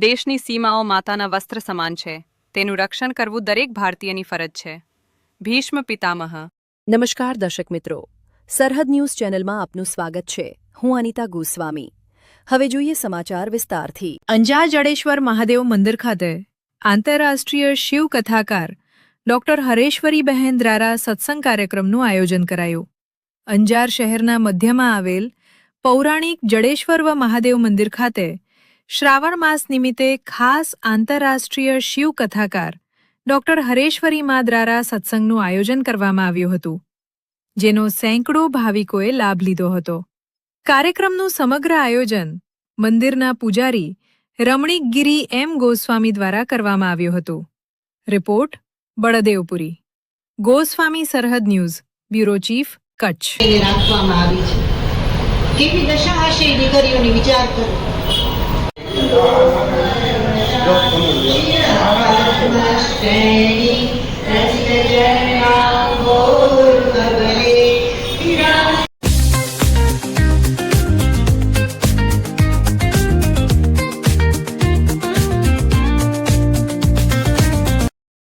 દેશની સીમાઓ માતાના વસ્ત્ર સમાન છે. તેનું રક્ષણ કરવું દરેક ભારતીયની ફરજ છે. ભીષ્મ પિતામહ. નમસ્કાર દર્શક મિત્રો, સરહદ ન્યૂઝ ચેનલમાં આપનું સ્વાગત છે. હું અનિતા ગોસ્વામી. હવે જોઈએ સમાચાર વિસ્તારથી. અંજાર જડેશ્વર મહાદેવ મંદિર ખાતે આંતરરાષ્ટ્રીય શિવ કથાકાર ડોક્ટર હરેશ્વરીબહેન દ્વારા સત્સંગ કાર્યક્રમનું આયોજન કરાયું. અંજાર શહેરના મધ્યમાં આવેલ પૌરાણિક જડેશ્વર મહાદેવ મંદિર ખાતે શ્રાવણ માસ નિમિત્તે ખાસ આંતરરાષ્ટ્રીય શિવ કથાકાર ડોક્ટર હરેશ્વરી મા દ્વારા સત્સંગનું આયોજન કરવામાં આવ્યું હતું, જેનો સેંકડો ભાવિકોએ લાભ લીધો હતો. કાર્યક્રમનું સમગ્ર આયોજન મંદિરના પૂજારી રમણીકગીરી એમ ગોસ્વામી દ્વારા કરવામાં આવ્યું હતું. રિપોર્ટ બળદેવપુરી. ગોસ્વામી સરહદ ન્યૂઝ, બ્યુરો ચીફ, કચ્છ. રાખવામાં આવી છે. કેવી દશા હશે એ દીકરીઓની વિચાર કરો. શ્રેણી